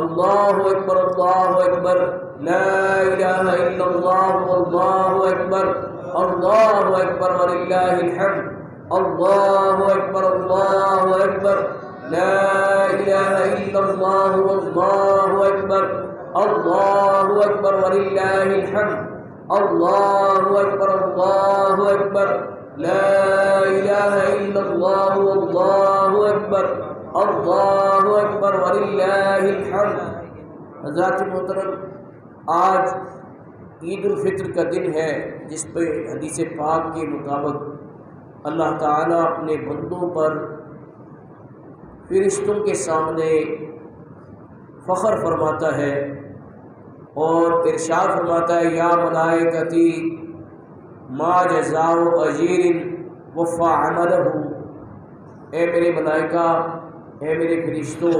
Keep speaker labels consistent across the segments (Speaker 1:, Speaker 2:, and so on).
Speaker 1: اللہ اکبر اللہ اکبر، لا الہ الا اللہ واللہ اکبر، اللہ اکبر وللہ الحمد، اللہ اکبر اللہ اکبر، لا الہ الا اللہ واللہ اکبر، اللہ اکبر وللہ الحمد، اللہ اکبر اللہ اکبر، لا الہ الا اللہ واللہ اکبر، اللہ اکبر وللہ الحمد۔ حضرات محترم، آج عید الفطر کا دن ہے، جس پہ حدیث پاک کے مطابق اللہ تعالیٰ اپنے بندوں پر فرشتوں کے سامنے فخر فرماتا ہے اور ارشاد فرماتا ہے، یا ملائکتی ما جزاء اجیر وفى عملہ، اے میرے ملائکہ، اے میرے فرشتوں،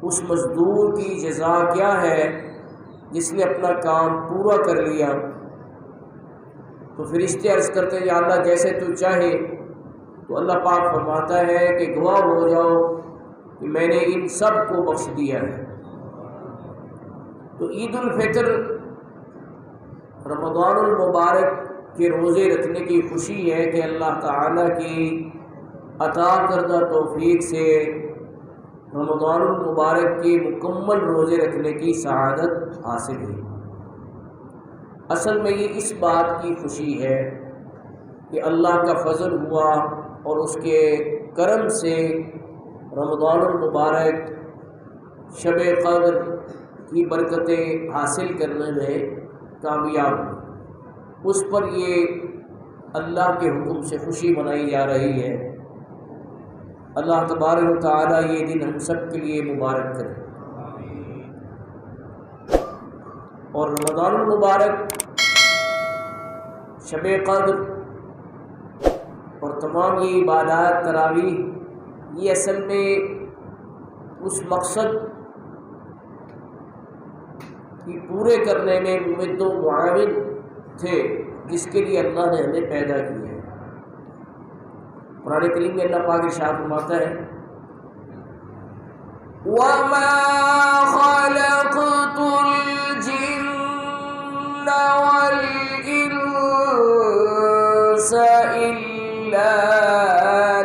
Speaker 1: اس مزدور کی جزا کیا ہے جس نے اپنا کام پورا کر لیا؟ تو فرشتے عرض کرتے ہیں، یا اللہ جیسے تو چاہے۔ تو اللہ پاک فرماتا ہے کہ گواہ ہو جاؤ کہ میں نے ان سب کو بخش دیا ہے۔ تو عید الفطر رمضان المبارک کے روزے رکھنے کی خوشی ہے کہ اللہ تعالیٰ کی عطا کردہ توفیق سے رمضان المبارک کے مکمل روزے رکھنے کی سعادت حاصل ہے۔ اصل میں یہ اس بات کی خوشی ہے کہ اللہ کا فضل ہوا اور اس کے کرم سے رمضان المبارک شب قدر کی برکتیں حاصل کرنے میں کامیاب ہوئی، اس پر یہ اللہ کے حکم سے خوشی منائی جا رہی ہے۔ اللہ تبارک و تعالیٰ یہ دن ہم سب کے لیے مبارک کرے۔ اور رمضان المبارک، شب قدر اور تمام یہ عبادات تراویح، یہ اصل میں اس مقصد کی پورے کرنے میں ممد و معاون تھے جس کے لیے اللہ نے ہمیں پیدا کیا ہے۔ قرآن کریم میں اللہ پاک ارشاد فرماتا ہے، وَمَا خَلَقْتُ الْجِنَّ وَالْإِنسَ إِلَّا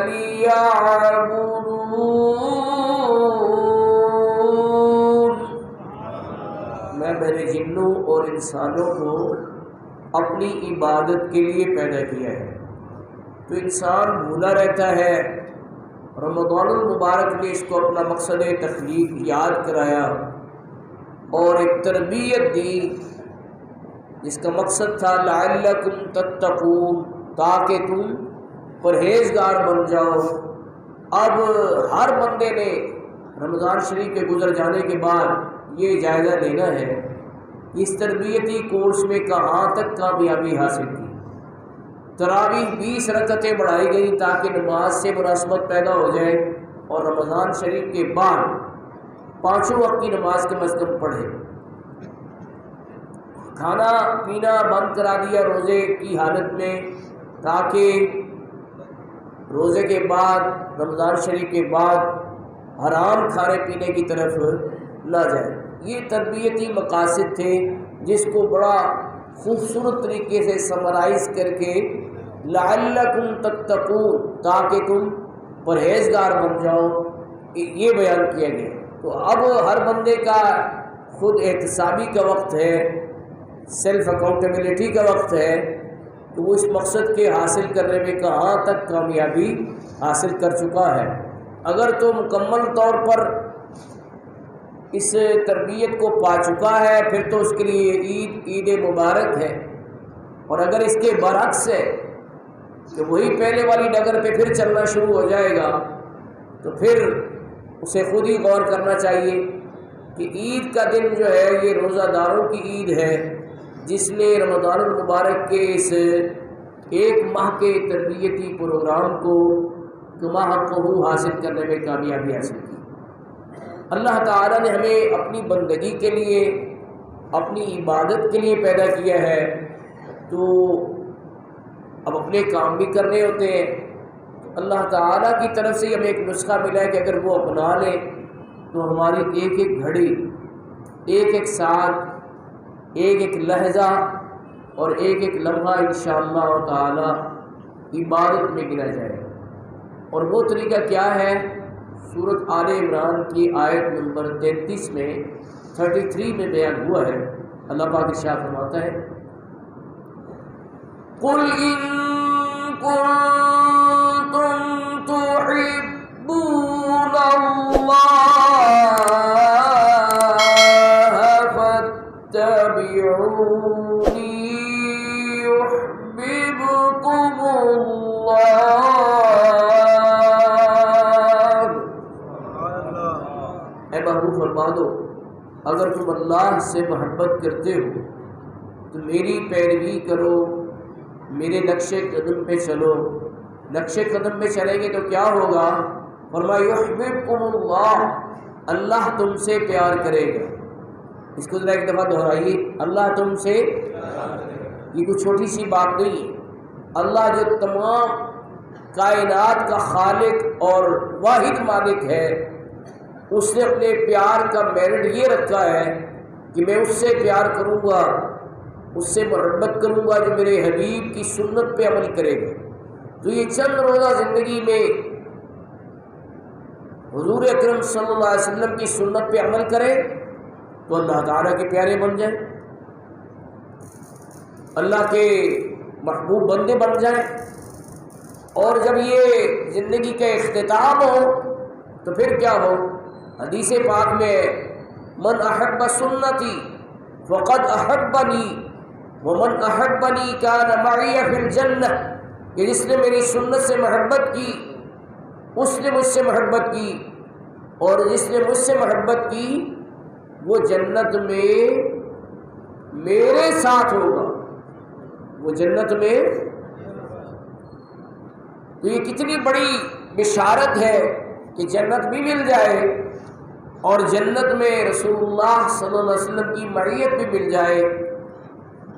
Speaker 1: لِيَعْبُدُونَ، میں میرے جنوں اور انسانوں کو اپنی عبادت کے لیے پیدا کیا ہے۔ تو انسان بھولا رہتا ہے، رمضان المبارک نے اس کو اپنا مقصد تخلیق یاد کرایا اور ایک تربیت دی جس کا مقصد تھا لعلکم تتقون، تاکہ تم پرہیزگار بن جاؤ۔ اب ہر بندے نے رمضان شریف کے گزر جانے کے بعد یہ جائزہ لینا ہے کہ اس تربیتی کورس میں کہاں تک کامیابی حاصل کی۔ تراویح 20 رکعتیں بڑھائی گئی تاکہ نماز سے مناسبت پیدا ہو جائے، اور رمضان شریف کے بعد 5 وقت کی نماز کم از کم پڑھے۔ کھانا پینا بند کرا دیا روزے کی حالت میں، تاکہ روزے کے بعد، رمضان شریف کے بعد حرام کھانے پینے کی طرف نہ جائے۔ یہ تربیتی مقاصد تھے جس کو بڑا خوبصورت طریقے سے سمرائز کر کے لعلکم تتقون، تاکہ تم پرہیزگار بن جاؤ، یہ بیان کیا گیا۔ تو اب ہر بندے کا خود احتسابی کا وقت ہے، سیلف اکاؤنٹیبلٹی کا وقت ہے کہ وہ اس مقصد کے حاصل کرنے میں کہاں تک کامیابی حاصل کر چکا ہے۔ اگر تو مکمل طور پر اس تربیت کو پا چکا ہے، پھر تو اس کے لیے عید مبارک ہے، اور اگر اس کے برعکس ہے کہ وہی پہلے والی ڈگر پہ پھر چلنا شروع ہو جائے گا، تو پھر اسے خود ہی غور کرنا چاہیے کہ عید کا دن جو ہے یہ روزہ داروں کی عید ہے، جس نے رمضان المبارک کے اس 1 ماہ کے تربیتی پروگرام کو کما حقہ حاصل کرنے میں کامیابی حاصل کی۔ اللہ تعالیٰ نے ہمیں اپنی بندگی کے لیے، اپنی عبادت کے لیے پیدا کیا ہے، تو اب اپنے کام بھی کرنے ہوتے ہیں۔ اللہ تعالیٰ کی طرف سے ہمیں ایک نسخہ ملا ہے کہ اگر وہ اپنا لیں تو ہماری ایک ایک گھڑی، ایک ایک ساتھ، ایک ایک لہجہ اور ایک ایک لمحہ انشاءاللہ تعالی عبادت میں گنا جائے گا۔ اور وہ طریقہ کیا ہے؟ سورۃ آل عمران کی آیت نمبر 33 میں 33 میں بیان ہوا ہے۔ اللہ پاک ارشاد فرماتا ہے قُلْ إِن كُنتُمْ تُحِبُّونَ اللَّهَ فَاتَّبِعُونِي يُحْبِبْكُمُ اللَّهُ۔ اے محبوب فرما دو اگر تم اللہ سے محبت کرتے ہو تو میری پیروی کرو، میرے نقش قدم پہ چلو۔ نقش قدم پہ چلیں گے تو کیا ہوگا؟ فرمایا یحببکم اللہ، اللہ تم سے پیار کرے گا۔ اس کو ذرا ایک دفعہ دہرائیے، اللہ تم سے، یہ کوئی چھوٹی سی بات نہیں ہے۔ اللہ جو تمام کائنات کا خالق اور واحد مالک ہے، اس نے اپنے پیار کا میرٹ یہ رکھا ہے کہ میں اس سے پیار کروں گا، اس سے محبت کروں گا جو میرے حبیب کی سنت پہ عمل کرے گا۔ تو یہ چند روزہ زندگی میں حضور اکرم صلی اللہ علیہ وسلم کی سنت پہ عمل کرے تو اللہ تعالیٰ کے پیارے بن جائیں، اللہ کے محبوب بندے بن جائیں۔ اور جب یہ زندگی کا اختتام ہو تو پھر کیا ہو؟ حدیث پاک میں من احب سنتی فقد احبنی ومن احبنی کان معی فی الجنہ، کہ جس نے میری سنت سے محبت کی اس نے مجھ سے محبت کی، اور جس نے مجھ سے محبت کی وہ جنت میں میرے ساتھ ہوگا، وہ جنت میں۔ تو یہ کتنی بڑی بشارت ہے کہ جنت بھی مل جائے اور جنت میں رسول اللہ صلی اللہ علیہ وسلم کی معیت بھی مل جائے۔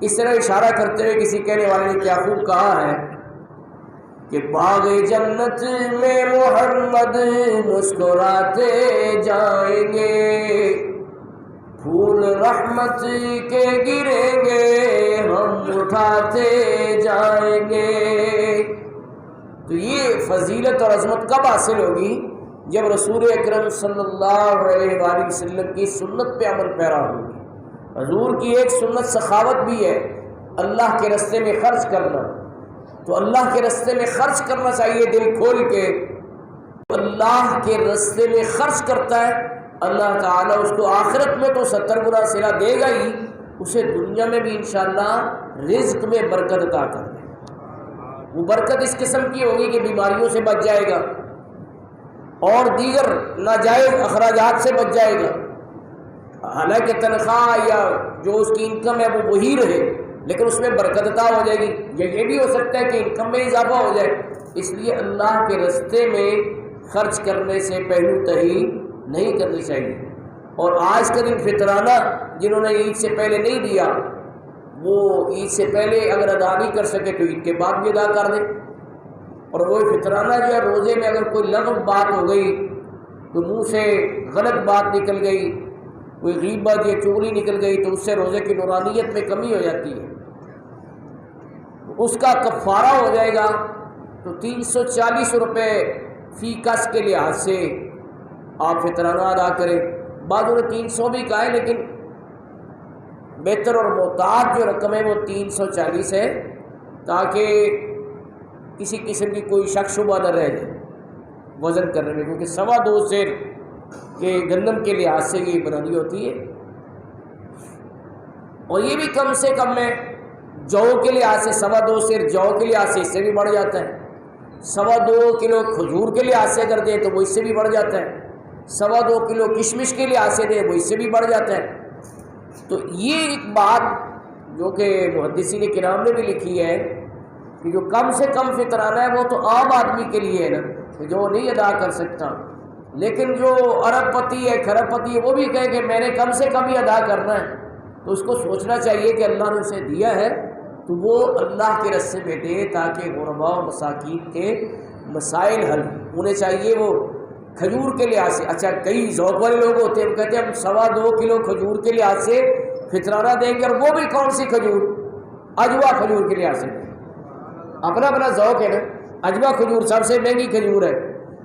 Speaker 1: اس طرح اشارہ کرتے ہوئے کسی کہنے والے نے کیا خوب کہا ہے کہ باغ جنت میں محمد مسکراتے جائیں گے، پھول رحمت کے گریں گے ہم اٹھاتے جائیں گے۔ تو یہ فضیلت اور عظمت کب حاصل ہوگی؟ جب رسول اکرم صلی اللہ علیہ وآلہ وسلم کی سنت پہ عمل پیرا ہوگی۔ حضور کی ایک سنت سخاوت بھی ہے، اللہ کے راستے میں خرچ کرنا۔ تو اللہ کے راستے میں خرچ کرنا چاہیے دل کھول کے۔ اللہ کے راستے میں خرچ کرتا ہے اللہ تعالیٰ اس کو آخرت میں تو 70 گنا صلہ دے گا ہی، اسے دنیا میں بھی انشاءاللہ رزق میں برکت عطا کر دے۔ وہ برکت اس قسم کی ہوگی کہ بیماریوں سے بچ جائے گا اور دیگر ناجائز اخراجات سے بچ جائے گا۔ حالانکہ تنخواہ یا جو اس کی انکم ہے وہ وہی رہے، لیکن اس میں برکت عطا ہو جائے گی۔ یہ بھی ہو سکتا ہے کہ انکم میں اضافہ ہو جائے۔ اس لیے اللہ کے راستے میں خرچ کرنے سے پہلو تہی نہیں کرنی چاہیے۔ اور آج کا دن فطرانہ جنہوں نے عید سے پہلے نہیں دیا، وہ عید سے پہلے اگر ادا نہیں کر سکے تو عید کے بعد بھی ادا کر دیں۔ اور وہ فطرانہ جو ہے، روزے میں اگر کوئی لغو بات ہو گئی، تو منہ سے غلط بات نکل گئی، کوئی غیبت یا چغلی نکل گئی، تو اس سے روزے کی نورانیت میں کمی ہو جاتی ہے، اس کا کفارہ ہو جائے گا۔ تو 340 روپے فی کس کے لحاظ سے آپ فطرانہ ادا کریں۔ بعضوں نے 300 بھی کہا ہے، لیکن بہتر اور محتاط جو رقم ہے وہ 340 ہے، تاکہ کسی قسم کی کوئی شک شبہ نہ رہ جائے وزن کرنے میں، کیونکہ 2.25 سیر کے گندم کے لحاظ سے یہ بنانی ہوتی ہے۔ اور یہ بھی کم سے کم ہے، جو کے لحاظ سے 2.25 سیر جو کے لحاظ سے اس سے بھی بڑھ جاتا ہے۔ 2.25 کلو کھجور کے لحاظ سے اگر دیں تو وہ اس سے بھی بڑھ جاتا ہے۔ 2.25 کلو کشمش کے لحاظ سے دیں وہ اس سے بھی بڑھ جاتا ہے۔ تو یہ ایک بات جو کہ محدثین کرام نے بھی لکھی ہے کہ جو کم سے کم فطرانہ ہے وہ تو عام آدمی کے لیے ہے نا، کہ جو نہیں ادا کر سکتا، لیکن جو ارب پتی ہے، کھرب پتی ہے، وہ بھی کہے کہ میں نے کم سے کم ہی ادا کرنا ہے، تو اس کو سوچنا چاہیے کہ اللہ نے اسے دیا ہے تو وہ اللہ کے راستے میں دے، تاکہ غرباء و مساکین کے مسائل حل، انہیں چاہیے وہ کھجور کے لحاظ سے، اچھا کئی ذوق والے لوگ ہوتے ہیں، وہ کہتے ہیں ہم 2.25 کلو کھجور کے لحاظ سے فطرانہ دیں گے، اور وہ بھی کون سی کھجور؟ اجوا کھجور کے لحاظ سے دیں گے۔ اپنا اپنا ذوق ہے نا، اجوا کھجور سب سے مہنگی کھجور ہے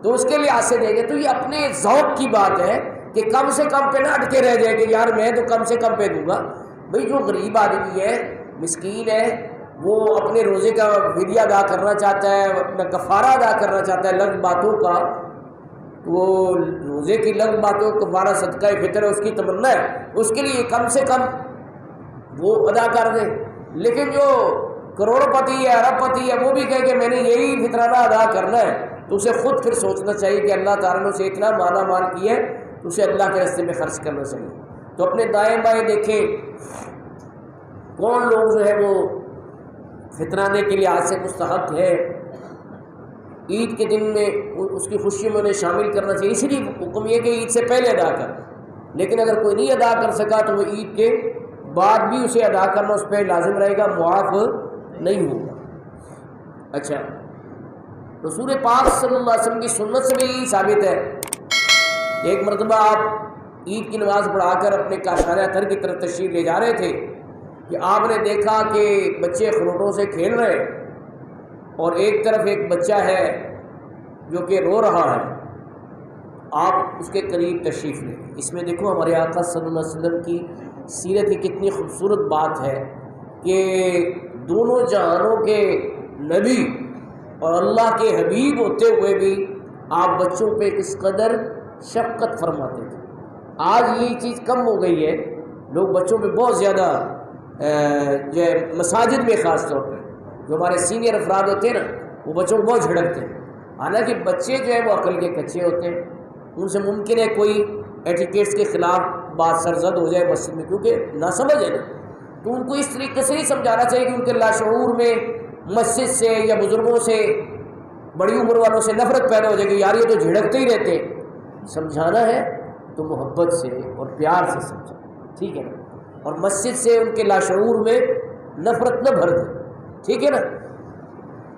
Speaker 1: تو اس کے لحاظ سے دیں گے۔ تو یہ اپنے ذوق کی بات ہے کہ کم سے کم پہ نہ اٹکے رہ جائے کہ یار میں تو کم سے کم پہ دوں گا۔ بھئی جو غریب آدمی ہے، مسکین ہے، وہ اپنے روزے کا فدیہ ادا کرنا چاہتا ہے، اپنا کفارہ ادا کرنا چاہتا ہے لگ باتوں کا، وہ روزے کی لگ باتوں کفارہ صدقہ فطر ہے، اس کی تمنا ہے، اس کے لیے کم سے کم وہ ادا کر دے۔ لیکن جو کروڑ پتی ہے، ارب پتی ہے، وہ بھی کہے کہ میں نے یہی فطرانہ ادا کرنا ہے، تو اسے خود پھر سوچنا چاہیے کہ اللہ تعالیٰ نے اسے اتنا مالا مال کیا ہے تو اسے اللہ کے راستے میں خرچ کرنا چاہیے۔ تو اپنے دائیں بائیں دیکھیں کون لوگ جو ہے وہ فطرانے کے لحاظ سے مستحق ہے، عید کے دن میں اس کی خوشی میں انہیں شامل کرنا چاہیے۔ اس لیے حکم یہ کہ عید سے پہلے ادا کر، لیکن اگر کوئی نہیں ادا کر سکا تو وہ عید کے بعد بھی اسے ادا کرنا اس پہ لازم رہے گا، معاف نہیں ہوگا۔ اچھا، رسول پاک صلی اللہ علیہ وسلم کی سنت سے بھی یہی ثابت ہے کہ ایک مرتبہ آپ عید کی نماز پڑھا کر اپنے کاشانہ اتھر کی طرف تشریف لے جا رہے تھے کہ آپ نے دیکھا کہ بچے خروٹوں سے کھیل رہے ہیں اور ایک طرف ایک بچہ ہے جو کہ رو رہا ہے، آپ اس کے قریب تشریف لیں۔ اس میں دیکھو ہمارے آقا صلی اللہ علیہ وسلم کی سیرت کی کتنی خوبصورت بات ہے کہ دونوں جہانوں کے نبی اور اللہ کے حبیب ہوتے ہوئے بھی آپ بچوں پہ کس قدر شفقت فرماتے تھے۔ آج یہ چیز کم ہو گئی ہے، لوگ بچوں پہ بہت زیادہ جو ہے مساجد میں خاص طور پہ جو ہمارے سینئر افراد ہوتے ہیں نا، وہ بچوں کو بہت جھڑکتے ہیں، حالانکہ بچے جو ہے وہ عقل کے کچے ہوتے ہیں، ان سے ممکن ہے کوئی ایٹیکیٹس کے خلاف بات سرزد ہو جائے مسجد میں، کیونکہ نہ سمجھ ہے نا، تو ان کو اس طریقے سے نہیں سمجھانا چاہیے کہ ان کے لاشعور میں مسجد سے یا بزرگوں سے، بڑی عمر والوں سے نفرت پیدا ہو جائے گی، یار یہ تو جھڑکتے ہی رہتے ہیں۔ سمجھانا ہے تو محبت سے اور پیار سے سمجھا، ٹھیک ہے نا، اور مسجد سے ان کے لاشعور میں نفرت نہ بھر دے، ٹھیک ہے نا۔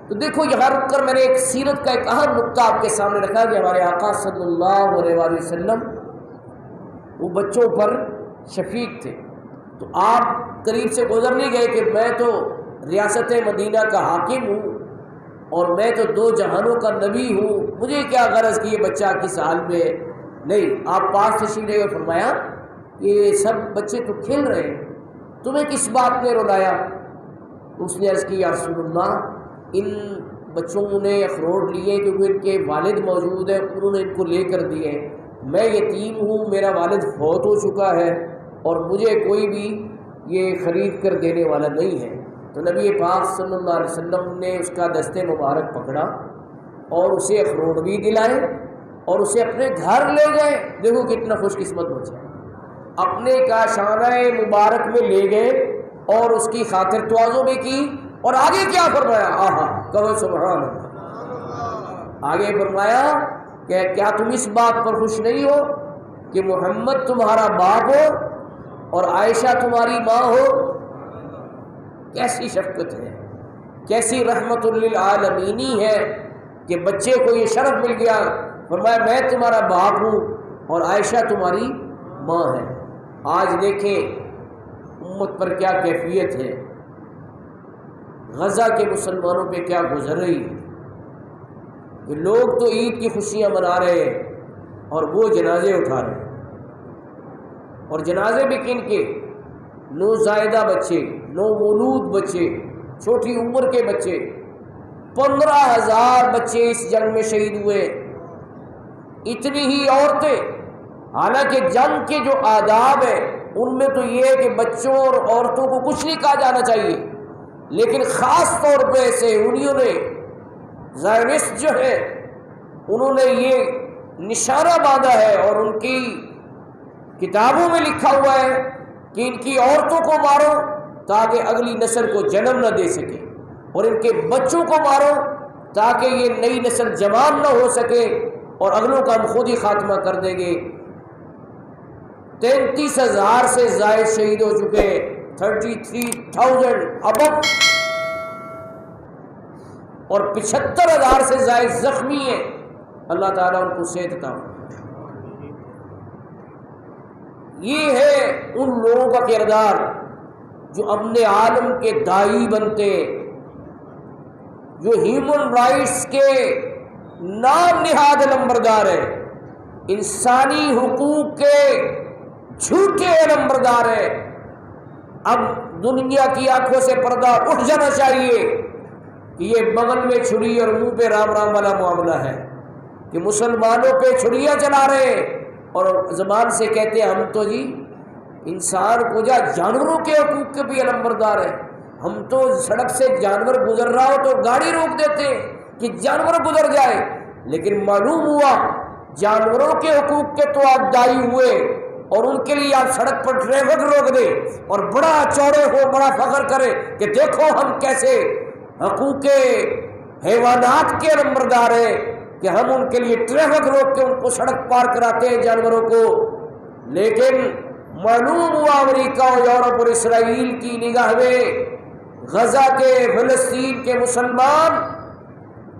Speaker 1: تو دیکھو یہاں رک کر میں نے ایک سیرت کا ایک اہم نقطہ آپ کے سامنے رکھا کہ ہمارے آقا صلی اللہ علیہ وآلہ وسلم وہ بچوں پر شفیق تھے۔ تو آپ قریب سے گزر نہیں گئے کہ میں تو ریاست مدینہ کا حاکم ہوں اور میں تو دو جہانوں کا نبی ہوں، مجھے کیا غرض کہ یہ بچہ کس حال میں ہے، نہیں، آپ پاس تشریف لے کر فرمایا کہ یہ سب بچے تو کھیل رہے ہیں، تمہیں کس بات نے رلایا؟ اس نے عرض کی یا رسول اللہ، ان بچوں نے اخروٹ لیے کیونکہ ان کے والد موجود ہیں، انہوں نے ان کو لے کر دیے، میں یتیم ہوں، میرا والد فوت ہو چکا ہے اور مجھے کوئی بھی یہ خرید کر دینے والا نہیں ہے۔ تو نبی پاک صلی اللہ علیہ وسلم نے اس کا دست مبارک پکڑا اور اسے اخروٹ بھی دلائے اور اسے اپنے گھر لے گئے۔ دیکھو کتنا خوش قسمت بچہ، اپنے کاشانہ مبارک میں لے گئے اور اس کی خاطر تواضع بھی کی، اور آگے کیا فرمایا؟ آہا، کہو سبحان اللہ۔ آگے فرمایا کہ کیا تم اس بات پر خوش نہیں ہو کہ محمد تمہارا باپ ہو اور عائشہ تمہاری ماں ہو؟ کیسی شفقت ہے، کیسی رحمت للعالمینی ہے کہ بچے کو یہ شرف مل گیا، فرمایا میں تمہارا باپ ہوں اور عائشہ تمہاری ماں ہے۔ آج دیکھیں امت پر کیا کیفیت ہے، غزہ کے مسلمانوں پہ کیا گزر رہی ہے کہ لوگ تو عید کی خوشیاں منا رہے ہیں اور وہ جنازے اٹھا رہے ہیں، اور جنازے بھی کن کے؟ نوزائیدہ بچے، نومولود بچے، چھوٹی عمر کے بچے۔ 15,000 بچے اس جنگ میں شہید ہوئے، اتنی ہی عورتیں۔ حالانکہ جنگ کے جو آداب ہیں ان میں تو یہ ہے کہ بچوں اور عورتوں کو کچھ نہیں کہا جانا چاہیے، لیکن خاص طور پہ ایسے انہوں نے زائرسٹ جو ہے انہوں نے یہ نشانہ باندھا ہے اور ان کی کتابوں میں لکھا ہوا ہے کہ ان کی عورتوں کو مارو تاکہ اگلی نسل کو جنم نہ دے سکے، اور ان کے بچوں کو مارو تاکہ یہ نئی نسل جوان نہ ہو سکے اور اگلوں کا ہم خود ہی خاتمہ کر دیں گے۔ 33,000 سے زائد شہید ہو چکے ہیں، 33,000 ابو، اور 75,000 سے زائد زخمی ہیں۔ اللہ تعالیٰ ان کو صحت عطا فرمائے۔ یہ ہے ان لوگوں کا کردار جو امن عالم کے داعی بنتے، جو ہیومن رائٹس کے نام نہاد علمبردار ہیں، انسانی حقوق کے جھوٹے علمبردار ہیں۔ اب دنیا کی آنکھوں سے پردہ اٹھ جانا چاہیے کہ یہ بغل میں چھری اور منہ پہ رام رام والا معاملہ ہے، کہ مسلمانوں پہ چھریاں چلا رہے ہیں اور زبان سے کہتے ہیں ہم تو جی انسان کو جانوروں کے حقوق کے بھی علمبردار ہیں، ہم تو سڑک سے جانور گزر رہا ہو تو گاڑی روک دیتے ہیں کہ جانور گزر جائے، لیکن معلوم ہوا جانوروں کے حقوق کے تو آپ داعی ہوئے اور ان کے لیے آپ سڑک پر ٹریفک روک دیں اور بڑا چوڑے ہو، بڑا فخر کرے کہ دیکھو ہم کیسے حقوق حیوانات کے علمبردار ہیں کہ ہم ان کے لیے ٹریفک روک کے ان کو سڑک پار کراتے ہیں جانوروں کو۔ لیکن معلوم ہوا امریکہ اور یورپ اور اسرائیل کی نگاہ میں غزہ کے، فلسطین کے مسلمان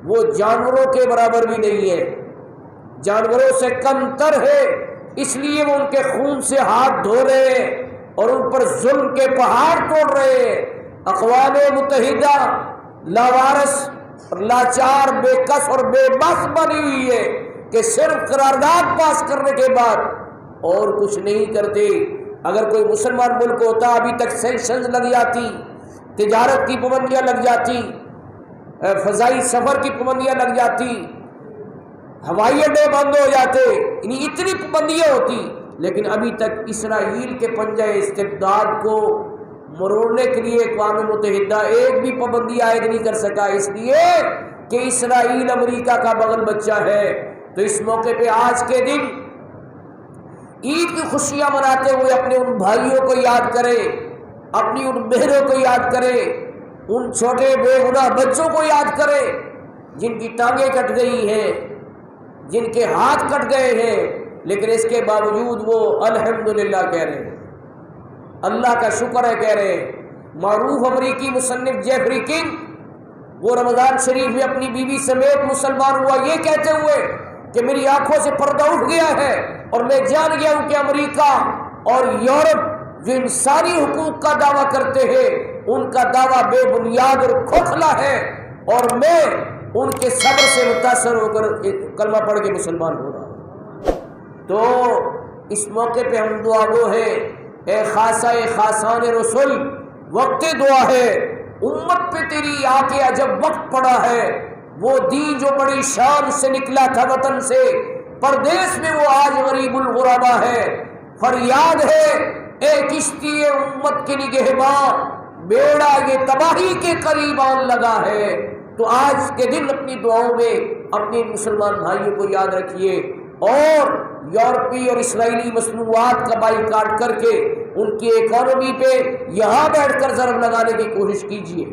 Speaker 1: وہ جانوروں کے برابر بھی نہیں ہے، جانوروں سے کم تر ہے، اس لیے وہ ان کے خون سے ہاتھ دھو رہے ہیں اور ان پر ظلم کے پہاڑ توڑ رہے ہیں۔ اقوام متحدہ لاوارث اور لاچار، بے کس اور بے بس بنی ہوئی ہے کہ صرف قرارداد پاس کرنے کے بعد اور کچھ نہیں کرتے۔ اگر کوئی مسلمان ملک ہوتا ابھی تک سینکشنز لگ جاتی، تجارت کی پابندیاں لگ جاتی، فضائی سفر کی پابندیاں لگ جاتی، ہوائی اڈے بند ہو جاتے، اتنی پابندیاں ہوتی، لیکن ابھی تک اسرائیل کے پنجہ استبداد کو مروڑنے کے لیے اقوام متحدہ ایک بھی پابندی عائد نہیں کر سکا، اس لیے کہ اسرائیل امریکہ کا بغل بچہ ہے۔ تو اس موقع پہ آج کے دن عید کی خوشیاں مناتے ہوئے اپنے ان بھائیوں کو یاد کرے، اپنی ان بہنوں کو یاد کرے، ان چھوٹے بے گناہ بچوں کو یاد کرے جن کی ٹانگیں کٹ گئی ہیں، جن کے ہاتھ کٹ گئے ہیں، لیکن اس کے باوجود وہ الحمدللہ کہہ رہے ہیں، اللہ کا شکر ہے کہہ رہے ہیں۔ معروف امریکی مصنف جیفری کنگ وہ رمضان شریف میں اپنی بیوی سمیت مسلمان ہوا یہ کہتے ہوئے کہ میری آنکھوں سے پردہ اٹھ گیا ہے اور میں جان گیا ہوں کہ امریکہ اور یورپ جو انسانی حقوق کا دعویٰ کرتے ہیں ان کا دعویٰ بے بنیاد اور کھوکھلا ہے، اور میں ان کے صبر سے متاثر ہو کر کلمہ پڑھ کے مسلمان ہو رہا ہوں۔ تو اس موقع پہ ہم دعا گو ہیں، اے خاصہ خاصان رسول، وقت دعا ہے، امت پہ تیری آ کے عجب وقت پڑا ہے۔ وہ دین جو بڑی شان سے نکلا تھا وطن سے، پردیس میں وہ آج غریب الغربا ہے۔ فریاد ہے اے کشتی امت کے نگہباں، بیڑا یہ تباہی کے قریب آن لگا ہے۔ تو آج کے دن اپنی دعاؤں میں اپنے مسلمان بھائیوں کو یاد رکھیے اور یورپی اور اسرائیلی مصنوعات کا بائیکاٹ کر کے ان کی اکانومی پہ یہاں بیٹھ کر ضرب لگانے کی کوشش کیجیے۔